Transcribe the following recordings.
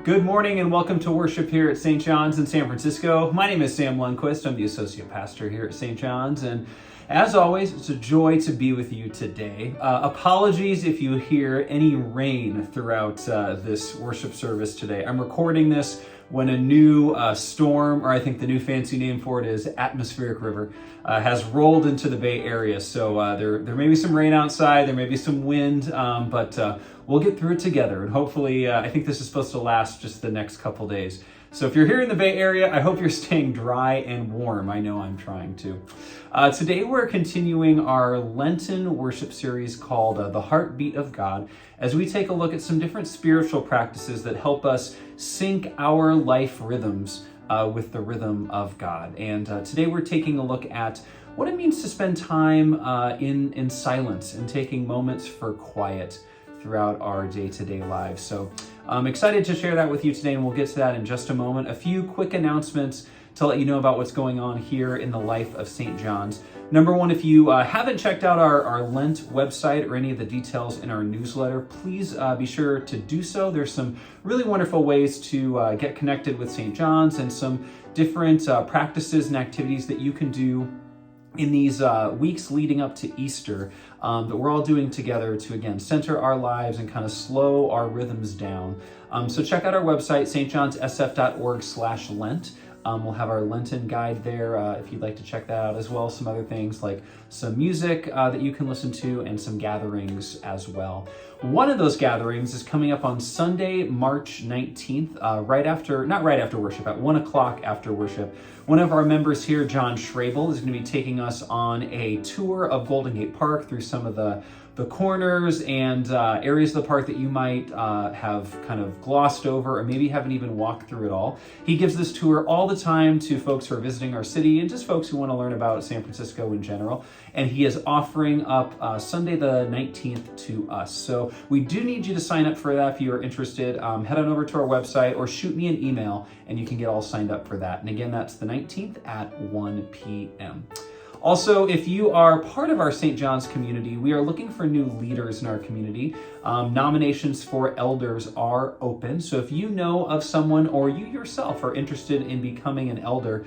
Good morning and welcome to worship here at St. John's in San Francisco. My name is Sam Lundquist. I'm the associate pastor here at St. John's, and as always, it's a joy to be with you today. Apologies if you hear any rain throughout this worship service today. I'm recording this when a new storm, or I think the new fancy name for it is atmospheric river, has rolled into the Bay Area. So there may be some rain outside, there may be some wind, but we'll get through it together. And hopefully, I think this is supposed to last just the next couple days. So if you're here in the Bay Area, I hope you're staying dry and warm. I know I'm trying to. Today we're continuing our Lenten worship series called The Heartbeat of God, as we take a look at some different spiritual practices that help us sync our life rhythms with the rhythm of God. And today we're taking a look at what it means to spend time in silence and taking moments for quiet throughout our day-to-day lives. So I'm excited to share that with you today, and we'll get to that in just a moment. A few quick announcements to let you know about what's going on here in the life of St. John's. Number one, if you haven't checked out our Lent website or any of the details in our newsletter, please be sure to do so. There's some really wonderful ways to get connected with St. John's and some different practices and activities that you can do in these weeks leading up to Easter that we're all doing together to, again, center our lives and kind of slow our rhythms down. So check out our website, stjohnsSF.org/Lent. We'll have our Lenten guide there if you'd like to check that out, as well as some other things like some music that you can listen to and some gatherings as well. One of those gatherings is coming up on Sunday, March 19th, not right after worship, at 1 o'clock after worship. One of our members here, John Schrabel, is going to be taking us on a tour of Golden Gate Park through some of the corners and areas of the park that you might have kind of glossed over or maybe haven't even walked through at all. He gives this tour all the time to folks who are visiting our city and just folks who want to learn about San Francisco in general. And he is offering up Sunday the 19th to us. So we do need you to sign up for that if you are interested. Head on over to our website or shoot me an email and you can get all signed up for that. And again, that's the 19th at 1 p.m. Also, if you are part of our St. John's community, we are looking for new leaders in our community. Nominations for elders are open. So if you know of someone or you yourself are interested in becoming an elder,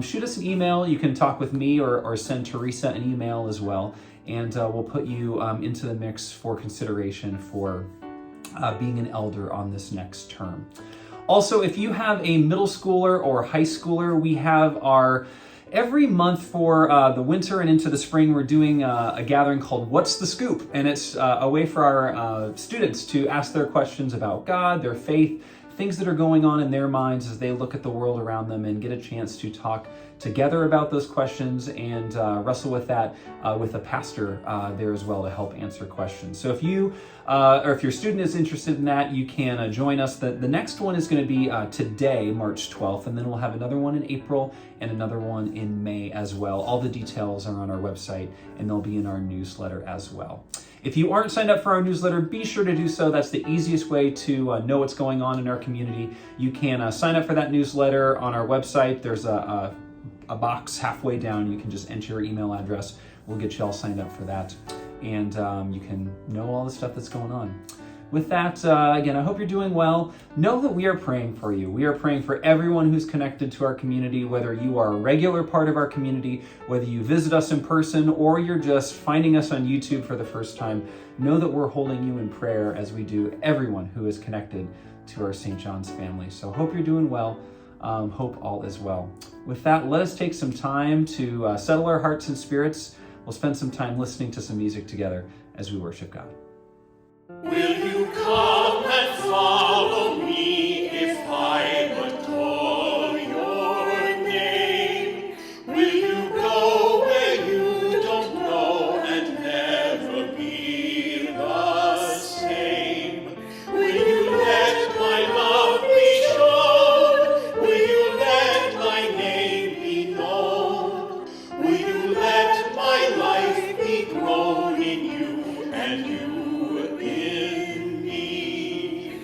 shoot us an email. You can talk with me or send Teresa an email as well. And we'll put you into the mix for consideration for being an elder on this next term. Also, if you have a middle schooler or high schooler, we have every month for the winter and into the spring, we're doing a gathering called What's the Scoop? And it's a way for our students to ask their questions about God, their faith, things that are going on in their minds as they look at the world around them and get a chance to talk together about those questions and wrestle with that with a pastor there as well to help answer questions. So if you or if your student is interested in that, you can join us. The next one is going to be today, March 12th, and then we'll have another one in April and another one in May as well. All the details are on our website and they'll be in our newsletter as well. If you aren't signed up for our newsletter, be sure to do so. That's the easiest way to know what's going on in our community. You can sign up for that newsletter on our website. There's a box halfway down. You can just enter your email address. We'll get you all signed up for that. And you can know all the stuff that's going on. With that, again, I hope you're doing well. Know that we are praying for you. We are praying for everyone who's connected to our community, whether you are a regular part of our community, whether you visit us in person, or you're just finding us on YouTube for the first time. Know that we're holding you in prayer as we do everyone who is connected to our St. John's family. So hope you're doing well. Hope all is well. With that, let us take some time to settle our hearts and spirits. We'll spend some time listening to some music together as we worship God. Will you come and follow me if I but call your name? Will you go where you don't know and never be the same? Will you let my love be shown? Will you let my name be known? Will you let my life be grown in you and you in me?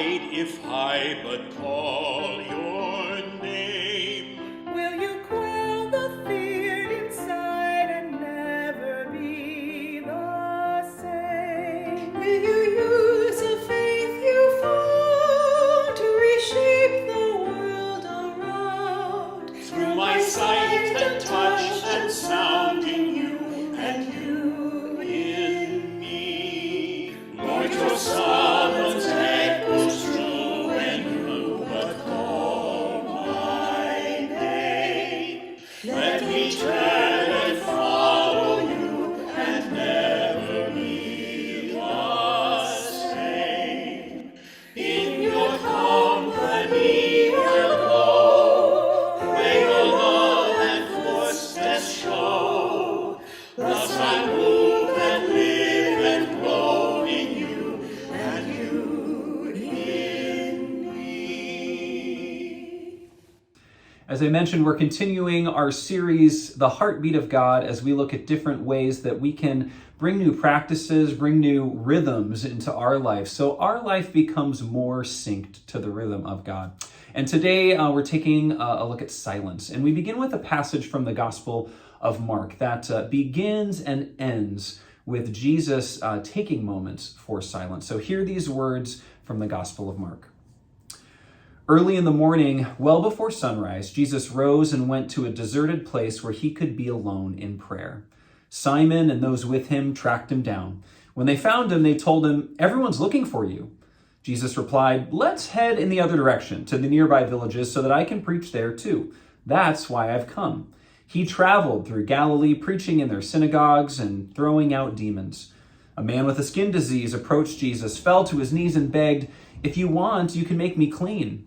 hide if I but call your name? Will you quell the fear inside and never be the same? Will you use the faith you found to reshape the world around? Through my sight and touch and sound in you and you in me. Lord, your summons echoes true when you but call my name. Let me turn and follow you and never be the same. In your company I'll go, where your love and footsteps show. Thus I move and live and grow in you and you in me. As I mentioned, we're continuing our series, The Heartbeat of God, as we look at different ways that we can bring new practices, bring new rhythms into our life, so our life becomes more synced to the rhythm of God. And today we're taking a look at silence. And we begin with a passage from the Gospel of Mark that begins and ends with Jesus taking moments for silence. So hear these words from the Gospel of Mark. Early in the morning, well before sunrise, Jesus rose and went to a deserted place where he could be alone in prayer. Simon and those with him tracked him down. When they found him, they told him, "Everyone's looking for you." Jesus replied, "Let's head in the other direction, to the nearby villages, so that I can preach there too. That's why I've come." He traveled through Galilee, preaching in their synagogues and throwing out demons. A man with a skin disease approached Jesus, fell to his knees and begged, "If you want, you can make me clean."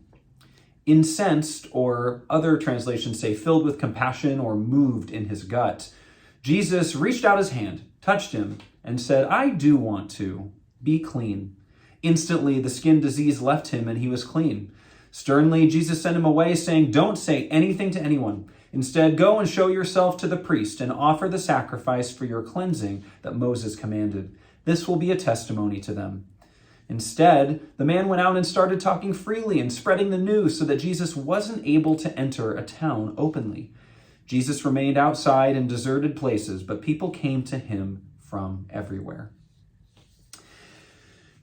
Incensed, or other translations say filled with compassion or moved in his gut, Jesus reached out his hand, touched him, and said, "I do want to. Be clean." Instantly, the skin disease left him and he was clean. Sternly, Jesus sent him away, saying, "Don't say anything to anyone. Instead, go and show yourself to the priest and offer the sacrifice for your cleansing that Moses commanded. This will be a testimony to them." Instead, the man went out and started talking freely and spreading the news so that Jesus wasn't able to enter a town openly. Jesus remained outside in deserted places, but people came to him from everywhere.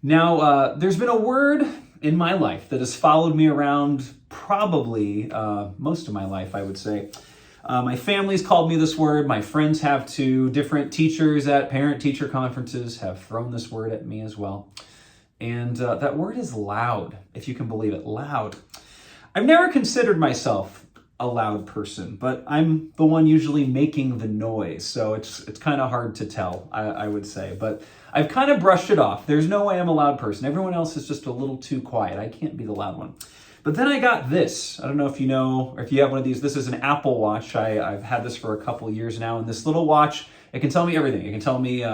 Now, there's been a word in my life that has followed me around probably most of my life, I would say. My family's called me this word. My friends have too. Different teachers at parent-teacher conferences have thrown this word at me as well. And that word is loud, if you can believe it, loud. I've never considered myself a loud person, but I'm the one usually making the noise, so it's kind of hard to tell, I would say. But I've kind of brushed it off. There's no way I'm a loud person. Everyone else is just a little too quiet. I can't be the loud one. But then I got this. I don't know if you know, or if you have one of these. This is an Apple Watch. I've had this for a couple years now, and this little watch, it can tell me everything. It can tell me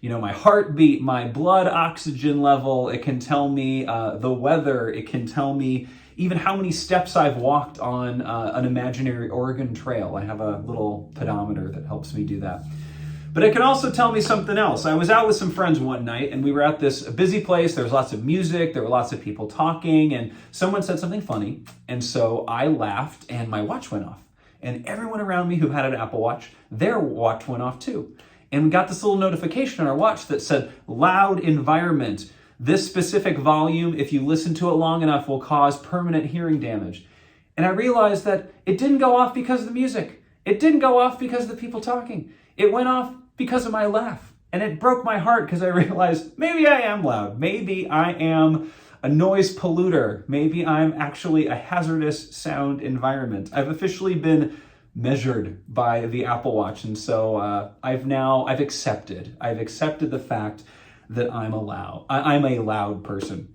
my heartbeat, my blood oxygen level. It can tell me the weather. It can tell me even how many steps I've walked on an imaginary Oregon trail. I have a little pedometer that helps me do that. But it can also tell me something else. I was out with some friends one night, and we were at this busy place. There was lots of music. There were lots of people talking, and someone said something funny. And so I laughed, and my watch went off. And everyone around me who had an Apple Watch, their watch went off too. And we got this little notification on our watch that said, "Loud environment. This specific volume, if you listen to it long enough, will cause permanent hearing damage." And I realized that it didn't go off because of the music. It didn't go off because of the people talking. It went off because of my laugh. And it broke my heart because I realized maybe I am loud. Maybe I am a noise polluter. Maybe I'm actually a hazardous sound environment. I've officially been measured by the Apple Watch. And so I've accepted the fact that I'm a loud person.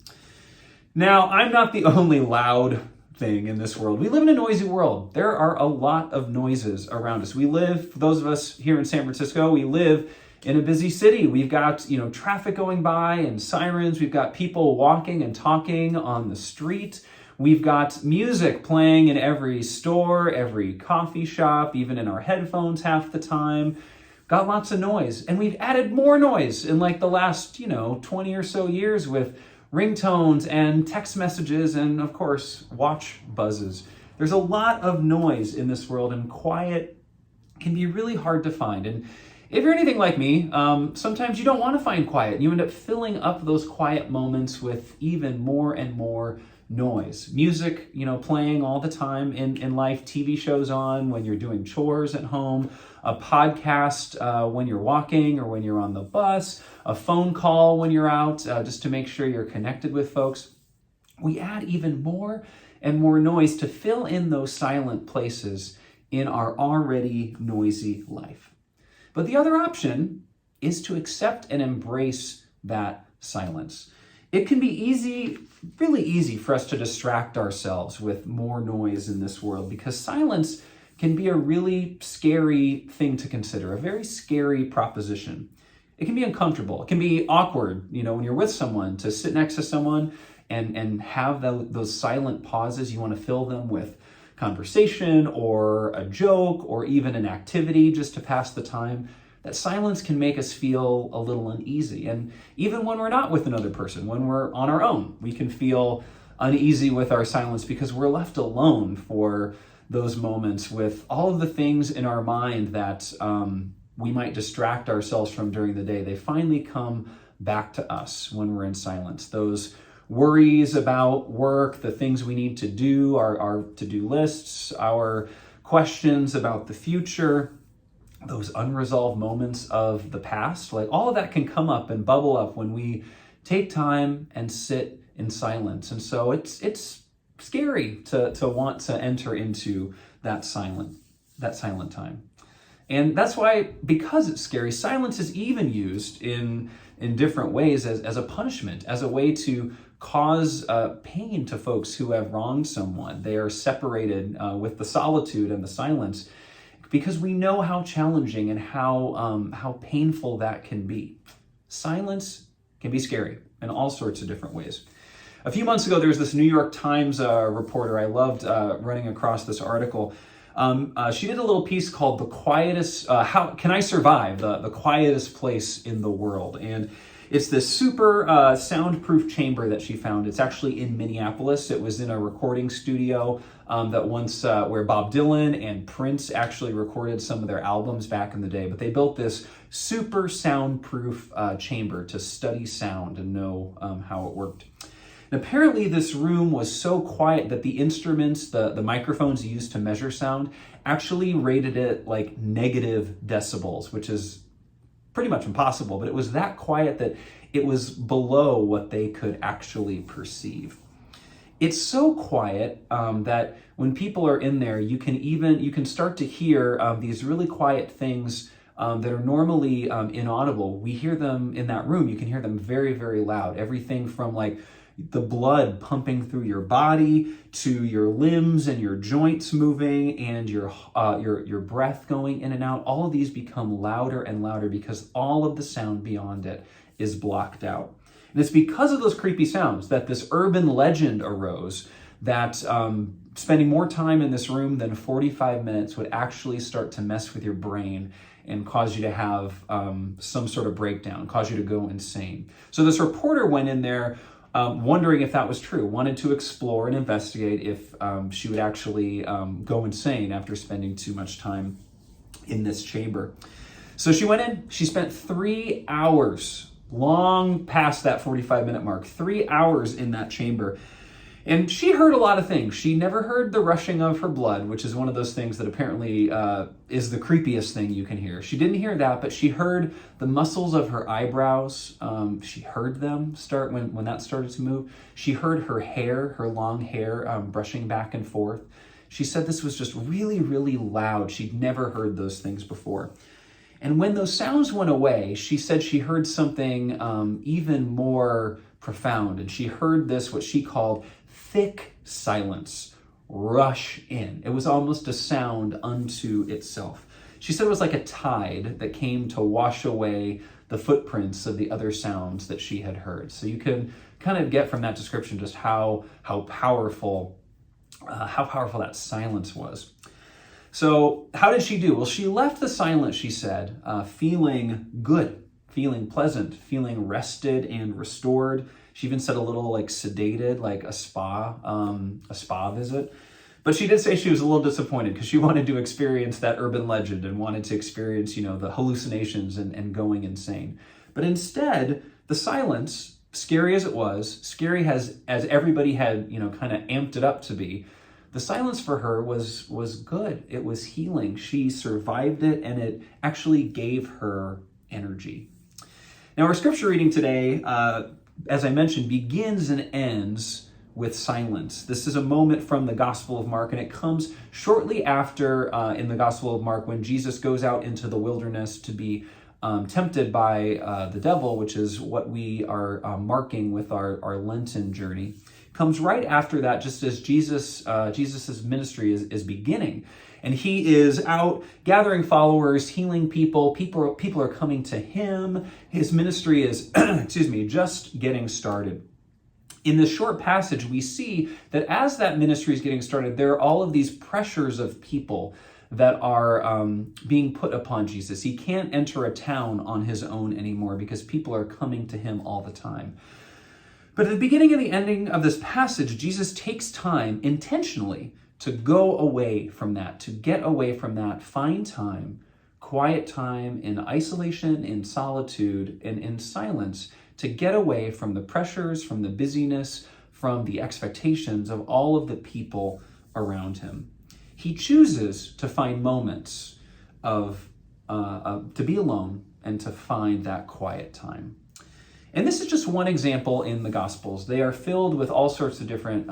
Now, I'm not the only loud thing in this world. We live in a noisy world. There are a lot of noises around us. We live, for those of us here in San Francisco, we live in a busy city. We've got, traffic going by and sirens. We've got people walking and talking on the street. We've got music playing in every store, every coffee shop, even in our headphones half the time. Got lots of noise. And we've added more noise in like the last, 20 or so years with ringtones and text messages and, of course, watch buzzes. There's a lot of noise in this world, and quiet can be really hard to find. And if you're anything like me, sometimes you don't want to find quiet. You end up filling up those quiet moments with even more and more noise. Music, playing all the time in life, TV shows on when you're doing chores at home, a podcast when you're walking or when you're on the bus, a phone call when you're out, just to make sure you're connected with folks. We add even more and more noise to fill in those silent places in our already noisy life. But the other option is to accept and embrace that silence. It can be easy, really easy for us to distract ourselves with more noise in this world, because silence can be a really scary thing to consider, a very scary proposition. It can be uncomfortable. It can be awkward, when you're with someone, to sit next to someone and have those silent pauses. You want to fill them with conversation or a joke or even an activity just to pass the time. That silence can make us feel a little uneasy. And even when we're not with another person, when we're on our own, we can feel uneasy with our silence because we're left alone for those moments with all of the things in our mind that we might distract ourselves from during the day. They finally come back to us when we're in silence. Those worries about work, the things we need to do, our to-do lists, our questions about the future, those unresolved moments of the past, like all of that can come up and bubble up when we take time and sit in silence. And so it's scary to want to enter into that silent time. And that's why, because it's scary, silence is even used in different ways as a punishment, as a way to cause pain to folks who have wronged someone. They are separated with the solitude and the silence, because we know how challenging and how painful that can be. Silence can be scary in all sorts of different ways. A few months ago, there was this New York Times reporter. I loved running across this article. She did a little piece called "The Quietest, How Can I Survive? The Quietest Place in the World." And it's this super soundproof chamber that she found. It's actually in Minneapolis. It was in a recording studio that once where Bob Dylan and Prince actually recorded some of their albums back in the day. But they built this super soundproof chamber to study sound and know how it worked. And apparently this room was so quiet that the instruments, the microphones used to measure sound, actually rated it like negative decibels, which is pretty much impossible, but it was that quiet that it was below what they could actually perceive. It's so quiet that when people are in there, you can start to hear these really quiet things that are normally inaudible. We hear them in that room. You can hear them very, very loud. Everything from like the blood pumping through your body to your limbs and your joints moving and your breath going in and out. All of these become louder and louder because all of the sound beyond it is blocked out. And it's because of those creepy sounds that this urban legend arose that spending more time in this room than 45 minutes would actually start to mess with your brain and cause you to have some sort of breakdown, cause you to go insane. So this reporter went in there wondering if that was true, wanted to explore and investigate if she would actually go insane after spending too much time in this chamber. So she went in, she spent 3 hours, long past that 45-minute mark, 3 hours in that chamber. And she heard a lot of things. She never heard the rushing of her blood, which is one of those things that apparently is the creepiest thing you can hear. She didn't hear that, but she heard the muscles of her eyebrows. She heard them start when that started to move. She heard her hair, her long hair, brushing back and forth. She said this was just really, really loud. She'd never heard those things before. And when those sounds went away, she said she heard something even more profound. And she heard this, what she called thick silence, rush in. It was almost a sound unto itself. She said it was like a tide that came to wash away the footprints of the other sounds that she had heard. So you can kind of get from that description just how powerful that silence was. So how did she do? Well, she left the silence, she said, feeling good, feeling pleasant, feeling rested and restored. She even said a little like sedated, like a spa visit. But she did say she was a little disappointed because she wanted to experience that urban legend and wanted to experience, the hallucinations and going insane. But instead, the silence, scary as it was, scary as everybody had, kind of amped it up to be, the silence for her was good. It was healing. She survived it, and it actually gave her energy. Now, our scripture reading today, as I mentioned, begins and ends with silence. This is a moment from the Gospel of Mark, and it comes shortly after in the Gospel of Mark when Jesus goes out into the wilderness to be tempted by the devil, which is what we are marking with our Lenten journey. Comes right after that, just as Jesus's ministry is beginning. And he is out gathering followers, healing people. People are coming to him. His ministry is, just getting started. In this short passage, we see that as that ministry is getting started, there are all of these pressures of people that are being put upon Jesus. He can't enter a town on his own anymore because people are coming to him all the time. But at the beginning and the ending of this passage, Jesus takes time intentionally to go away from that, to get away from that, find time, quiet time in isolation, in solitude, and in silence, to get away from the pressures, from the busyness, from the expectations of all of the people around him. He chooses to find moments to be alone and to find that quiet time. And this is just one example in the Gospels. They are filled with all sorts of different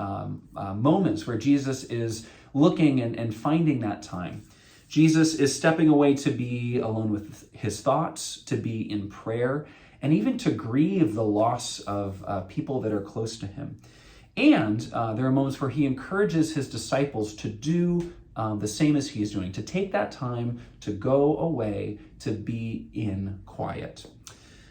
moments where Jesus is looking and finding that time. Jesus is stepping away to be alone with his thoughts, to be in prayer, and even to grieve the loss of people that are close to him. And there are moments where he encourages his disciples to do the same as he's doing, to take that time to go away, to be in quiet.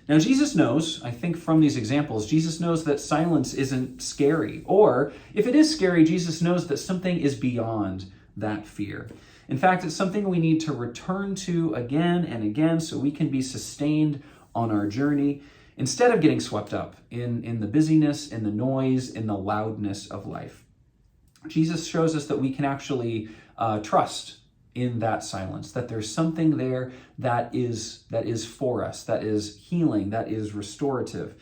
Now, Jesus knows, I think from these examples, Jesus knows that silence isn't scary. Or if it is scary, Jesus knows that something is beyond that fear. In fact, it's something we need to return to again and again so we can be sustained on our journey instead of getting swept up in the busyness, in the noise, in the loudness of life. Jesus shows us that we can actually trust in that silence, that there's something there that is for us, that is healing, that is restorative.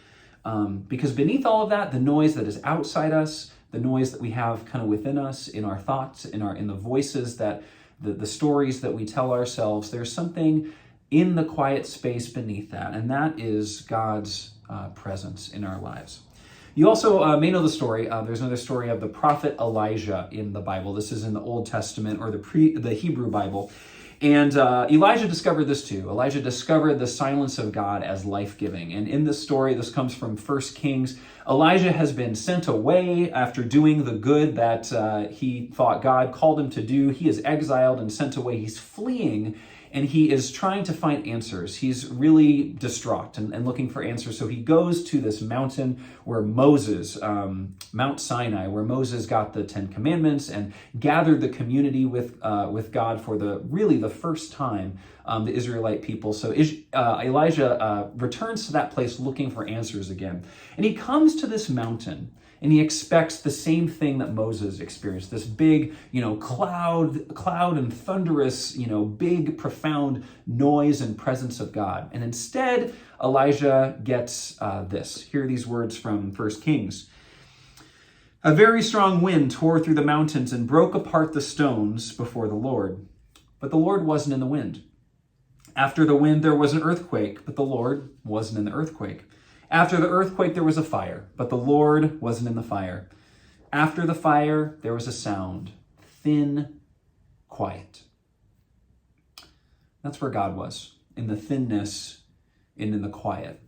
Because beneath all of that, the noise that is outside us, the noise that we have kind of within us, in our thoughts, in the voices that the stories that we tell ourselves, there's something in the quiet space beneath that, and that is God's presence in our lives. You also may know the story. There's another story of the prophet Elijah in the Bible. This is in the Old Testament or the Hebrew Bible. And Elijah discovered this too. Elijah discovered the silence of God as life-giving. And in this story, this comes from 1 Kings, Elijah has been sent away after doing the good that he thought God called him to do. He is exiled and sent away. He's fleeing, and he is trying to find answers. He's really distraught and looking for answers. So he goes to this mountain where Moses, Mount Sinai, where Moses got the 10 Commandments and gathered the community with God for the first time, the Israelite people. So Elijah returns to that place looking for answers again. And he comes to this mountain, and he expects the same thing that Moses experienced, this big, cloud and thunderous, big, profound noise and presence of God. And instead, Elijah gets this. Hear these words from 1 Kings. A very strong wind tore through the mountains and broke apart the stones before the Lord. But the Lord wasn't in the wind. After the wind, there was an earthquake, but the Lord wasn't in the earthquake. After the earthquake, there was a fire, but the Lord wasn't in the fire. After the fire, there was a sound, thin, quiet. That's where God was, in the thinness and in the quiet.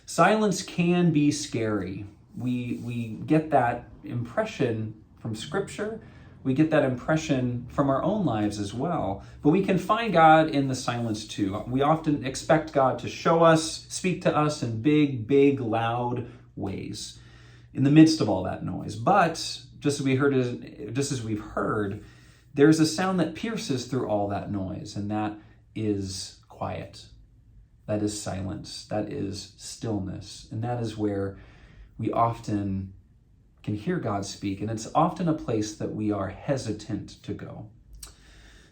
Silence can be scary. We get that impression from Scripture. We get that impression from our own lives as well. But we can find God in the silence too. We often expect God to show us, speak to us in big, big, loud ways in the midst of all that noise. But just as we've heard, there's a sound that pierces through all that noise, and that is quiet. That is silence. That is stillness. And that is where we often can hear God speak, and it's often a place that we are hesitant to go.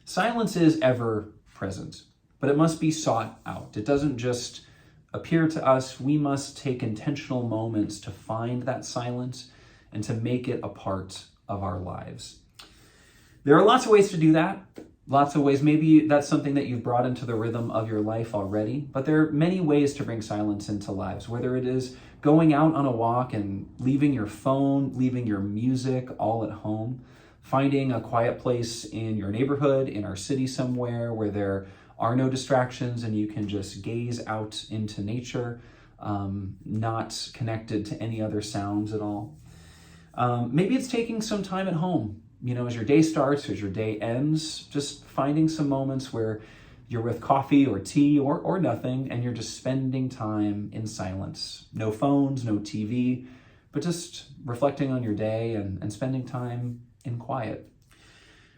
Silence is ever present, but it must be sought out. It doesn't just appear to us. We must take intentional moments to find that silence and to make it a part of our lives. There are lots of ways to do that. Lots of ways. Maybe that's something that you've brought into the rhythm of your life already, but there are many ways to bring silence into lives, whether it is going out on a walk and leaving your phone, leaving your music all at home, finding a quiet place in your neighborhood, in our city somewhere where there are no distractions and you can just gaze out into nature, not connected to any other sounds at all. Maybe it's taking some time at home. As your day starts, as your day ends, just finding some moments where you're with coffee or tea or nothing, and you're just spending time in silence. No phones, no TV, but just reflecting on your day and spending time in quiet.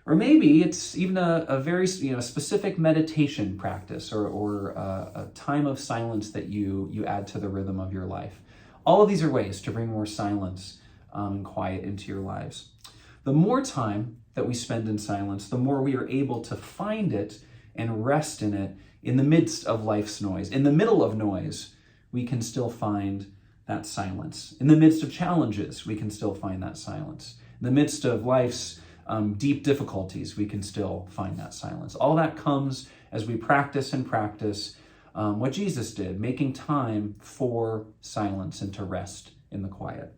Or maybe it's even a very specific meditation practice or a time of silence that you add to the rhythm of your life. All of these are ways to bring more silence and quiet into your lives. The more time that we spend in silence, the more we are able to find it and rest in it in the midst of life's noise. In the middle of noise, we can still find that silence. In the midst of challenges, we can still find that silence. In the midst of life's deep difficulties, we can still find that silence. All that comes as we practice what Jesus did, making time for silence and to rest in the quiet.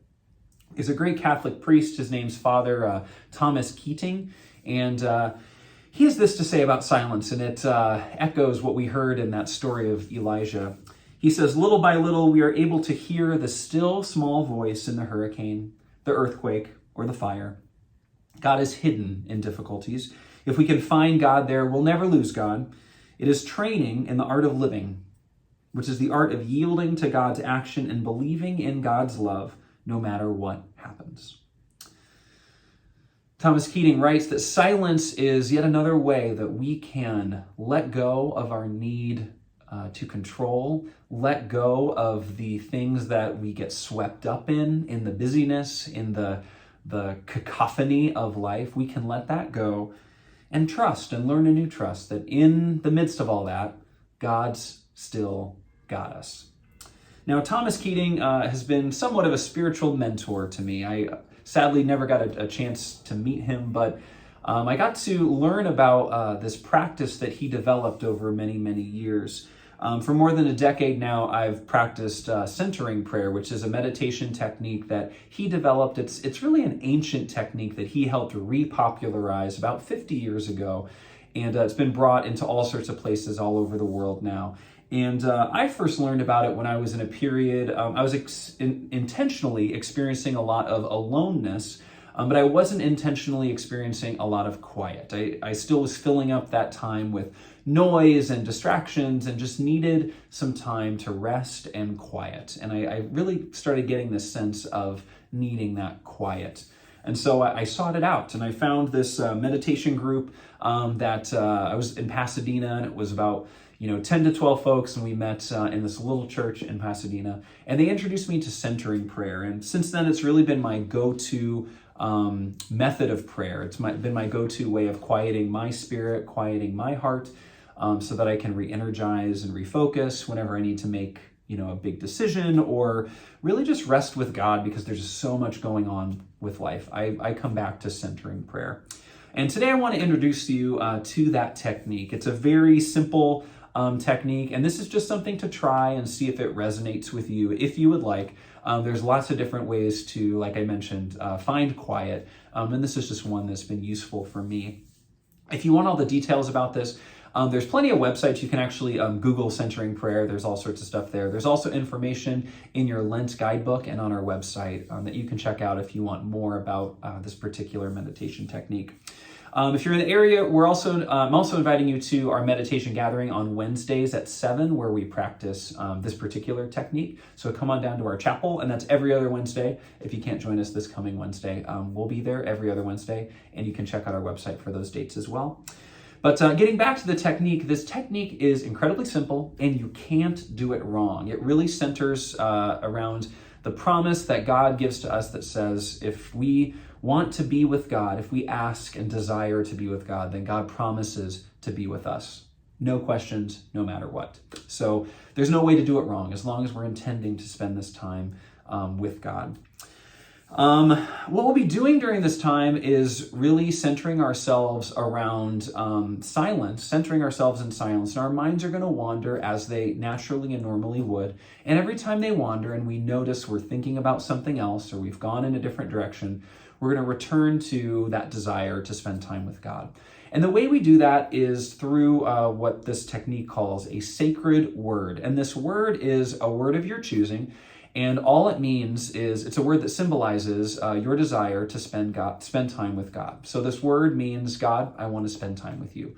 Is a great Catholic priest. His name's Father Thomas Keating, and he has this to say about silence, and it echoes what we heard in that story of Elijah. He says, "Little by little, we are able to hear the still small voice in the hurricane, the earthquake, or the fire. God is hidden in difficulties. If we can find God there, we'll never lose God. It is training in the art of living, which is the art of yielding to God's action and believing in God's love, no matter what happens." Thomas Keating writes that silence is yet another way that we can let go of our need to control, let go of the things that we get swept up in the busyness, in the cacophony of life. We can let that go and trust and learn a new trust that in the midst of all that, God's still got us. Now, Thomas Keating has been somewhat of a spiritual mentor to me. I sadly never got a chance to meet him, but I got to learn about this practice that he developed over many, many years. For more than a decade now, I've practiced centering prayer, which is a meditation technique that he developed. It's really an ancient technique that he helped repopularize about 50 years ago, and it's been brought into all sorts of places all over the world now. And I first learned about it when I was in a period, I was intentionally experiencing a lot of aloneness, but I wasn't intentionally experiencing a lot of quiet. I still was filling up that time with noise and distractions and just needed some time to rest and quiet. And I really started getting this sense of needing that quiet. And so I sought it out, and I found this meditation group that I was in Pasadena, and it was about 10 to 12 folks, and we met in this little church in Pasadena, and they introduced me to centering prayer. And since then, it's really been my go-to method of prayer. It's been my go-to way of quieting my spirit, quieting my heart, so that I can re-energize and refocus whenever I need to make a big decision, or really just rest with God because there's just so much going on with life. I come back to centering prayer. And today I want to introduce you to that technique. It's a very simple technique, and this is just something to try and see if it resonates with you, if you would like. There's lots of different ways to, like I mentioned, find quiet, and this is just one that's been useful for me. If you want all the details about this, there's plenty of websites. You can actually Google centering prayer. There's all sorts of stuff there. There's also information in your Lent guidebook and on our website that you can check out if you want more about this particular meditation technique. If you're in the area, I'm also inviting you to our meditation gathering on Wednesdays at 7, where we practice this particular technique. So come on down to our chapel, and that's every other Wednesday. If you can't join us this coming Wednesday, we'll be there every other Wednesday, and you can check out our website for those dates as well. But getting back to the technique, this technique is incredibly simple, and you can't do it wrong. It really centers around the promise that God gives to us that says if we want to be with God, if we ask and desire to be with God, then God promises to be with us. No questions, no matter what. So there's no way to do it wrong as long as we're intending to spend this time with God. What we'll be doing during this time is really centering ourselves around silence, centering ourselves in silence. And our minds are going to wander as they naturally and normally would. And every time they wander and we notice we're thinking about something else or we've gone in a different direction, we're going to return to that desire to spend time with God. And the way we do that is through what this technique calls a sacred word. And this word is a word of your choosing. And all it means is it's a word that symbolizes your desire to spend time with God. So this word means, God, I want to spend time with you.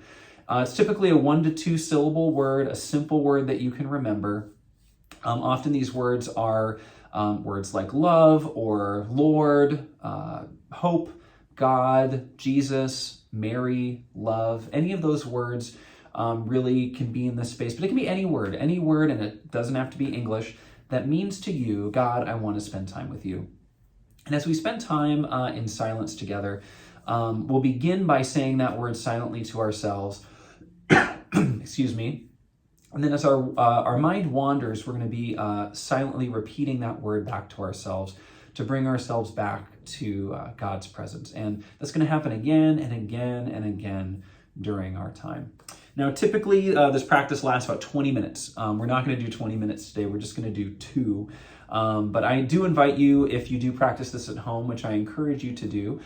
It's typically a 1 to 2 syllable word, a simple word that you can remember. Often these words are words like love or Lord, hope, God, Jesus, Mary, love. Any of those words really can be in this space, but it can be any word, and it doesn't have to be English, that means to you, God, I want to spend time with you. And as we spend time in silence together, we'll begin by saying that word silently to ourselves. Excuse me. And then as our mind wanders, we're going to be silently repeating that word back to ourselves to bring ourselves back to God's presence. And that's going to happen again and again and again during our time. Now, typically, this practice lasts about 20 minutes. We're not going to do 20 minutes today. We're just going to do 2. But I do invite you, if you do practice this at home, which I encourage you to do,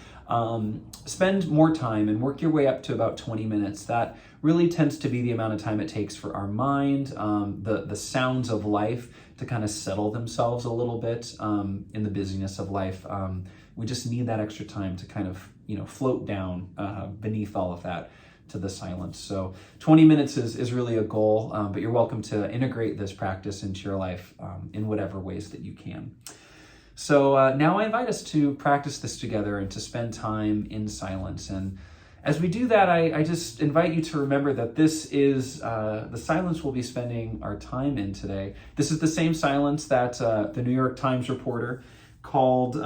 spend more time and work your way up to about 20 minutes. That really tends to be the amount of time it takes for our mind, the sounds of life to kind of settle themselves a little bit in the busyness of life. We just need that extra time to kind of, float down beneath all of that to the silence. So 20 minutes is really a goal, but you're welcome to integrate this practice into your life in whatever ways that you can. So now I invite us to practice this together and to spend time in silence. And as we do that, I just invite you to remember that this is the silence we'll be spending our time in today. This is the same silence that the New York Times reporter called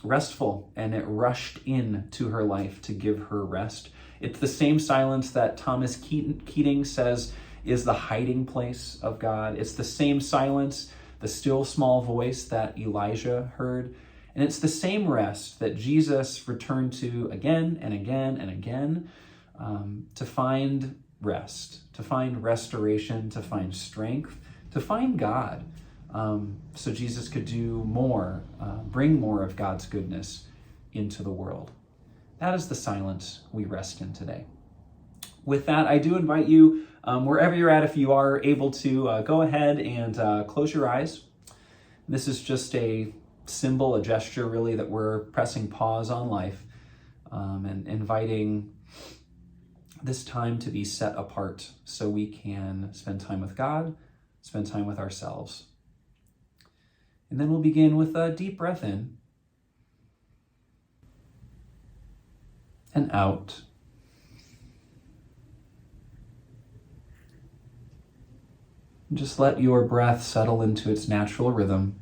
restful, and it rushed in to her life to give her rest. It's the same silence that Thomas Keating says is the hiding place of God. It's the same silence, the still small voice that Elijah heard. And it's the same rest that Jesus returned to again and again and again to find rest, to find restoration, to find strength, to find God. So Jesus could do more, bring more of God's goodness into the world. That is the silence we rest in today. With that, I do invite you, wherever you're at, if you are able to, go ahead and close your eyes. This is just a symbol, a gesture really, that we're pressing pause on life and inviting this time to be set apart so we can spend time with God, spend time with ourselves. And then we'll begin with a deep breath in and out. And just let your breath settle into its natural rhythm.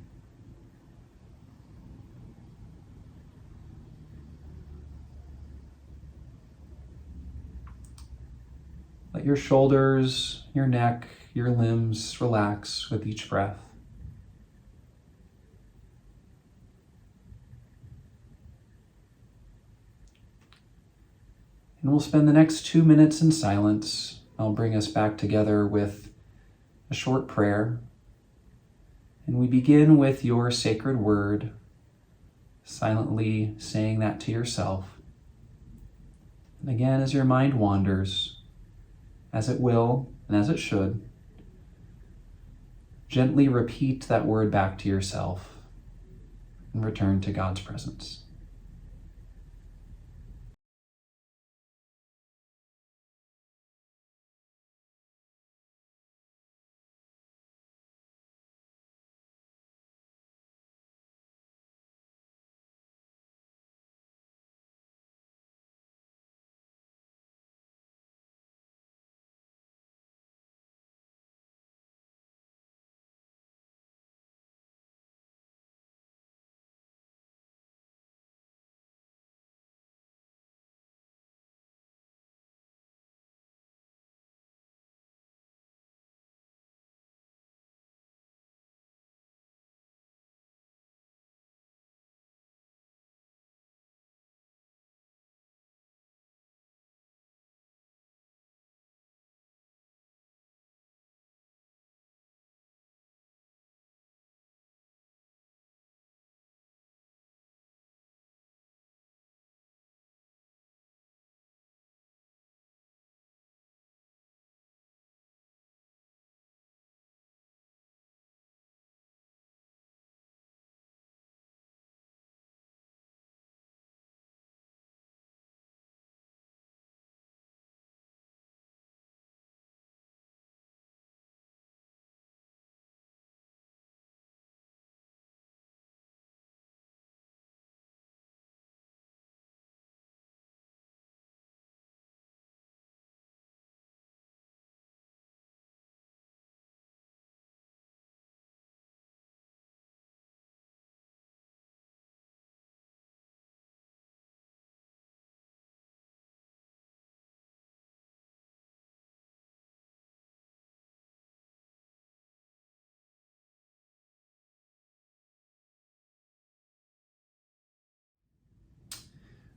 Let your shoulders, your neck, your limbs relax with each breath. And we'll spend the next 2 minutes in silence. I'll bring us back together with a short prayer. And we begin with your sacred word, silently saying that to yourself. And again, as your mind wanders, as it will and as it should, gently repeat that word back to yourself and return to God's presence.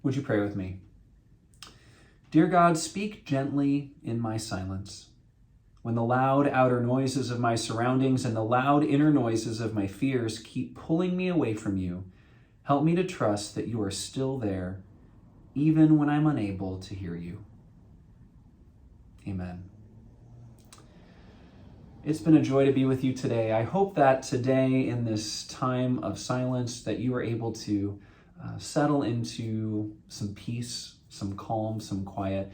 Would you pray with me? Dear God, speak gently in my silence. When the loud outer noises of my surroundings and the loud inner noises of my fears keep pulling me away from you, help me to trust that you are still there, even when I'm unable to hear you. Amen. It's been a joy to be with you today. I hope that today, in this time of silence, that you are able to settle into some peace, some calm, some quiet.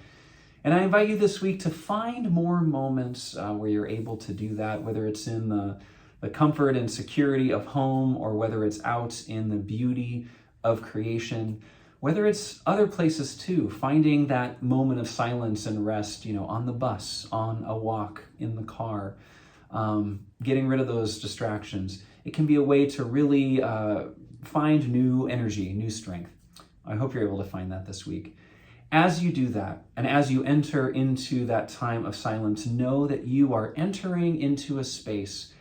And I invite you this week to find more moments where you're able to do that, whether it's in the comfort and security of home, or whether it's out in the beauty of creation, whether it's other places too, finding that moment of silence and rest, on the bus, on a walk, in the car, getting rid of those distractions. It can be a way to really find new energy, new strength. I hope you're able to find that this week. As you do that, and as you enter into that time of silence, know that you are entering into a space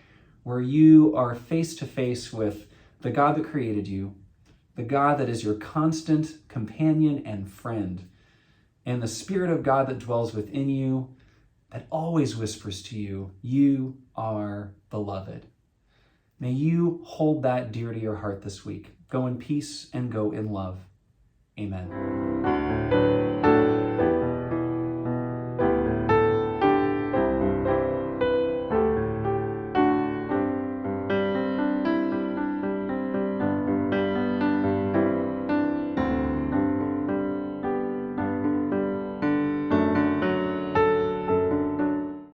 where you are face to face with the God that created you, the God that is your constant companion and friend, and the Spirit of God that dwells within you that always whispers to you, you are beloved. May you hold that dear to your heart this week. Go in peace and go in love. Amen.